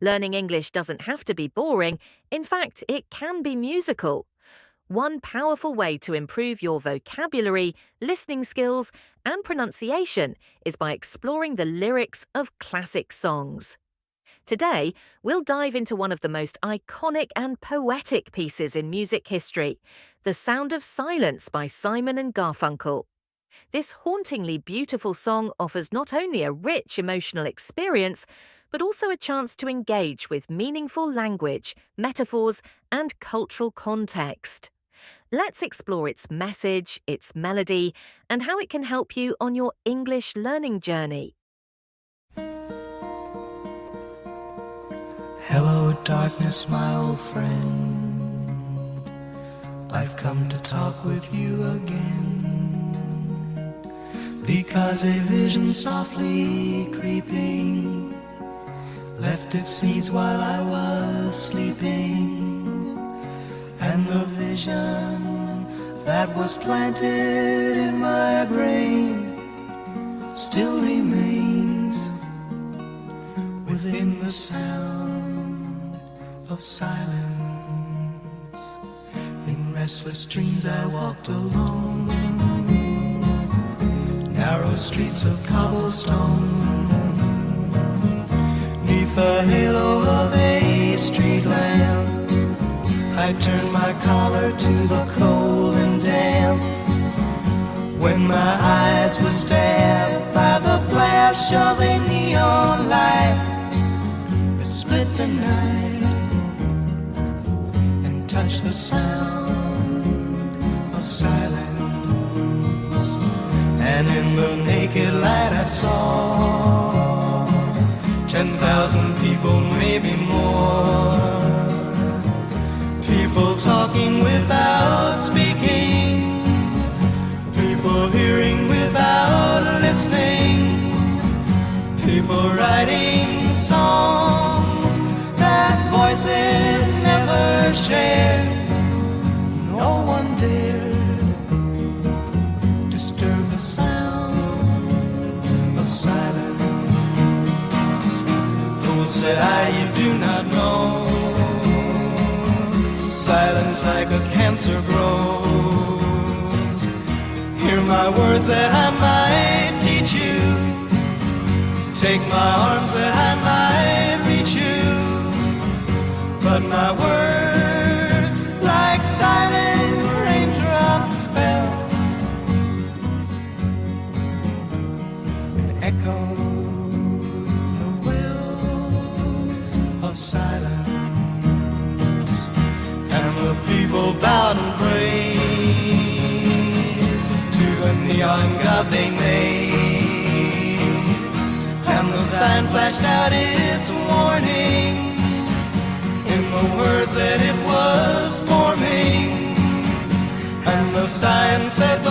Learning English doesn't have to be boring. In fact, it can be musical. One powerful way to improve your vocabulary, listening skills, and pronunciation is by exploring the lyrics of classic songs. Today, we'll dive into one of the most iconic and poetic pieces in music history, The Sound of Silence by Simon and Garfunkel. This hauntingly beautiful song offers not only a rich emotional experience, but also a chance to engage with meaningful language, metaphors, and cultural context. Let's explore its message, its melody, and how it can help you on your English learning journey. Hello, darkness, my old friend. I've come to talk with you again, because a vision softly creeping left its seeds while I was sleeping, and the vision that was planted in my brain still remains within the sound of silence. In restless dreams I walked alone, narrow streets of cobblestone, neath the halo of a street lamp. I turned my collar to the cold and damp, when my eyes were stabbed by the flash of a neon light that split the night and touched the sound of silence. And in the naked light I saw 10,000 people, maybe more, people talking without speaking, people hearing without listening, people writing songs that voices never shared. No one dared disturb the sound of silence. Fool, said I, you do not know, silence like a cancer grows. Hear my words that I might teach you, take my arms that I might reach you, but my words like silent raindrops fell and echoed the wells of silence. And the people bowed and prayed to the neon god they made, and the sign flashed out its warning in the words that it was forming. And the sign said,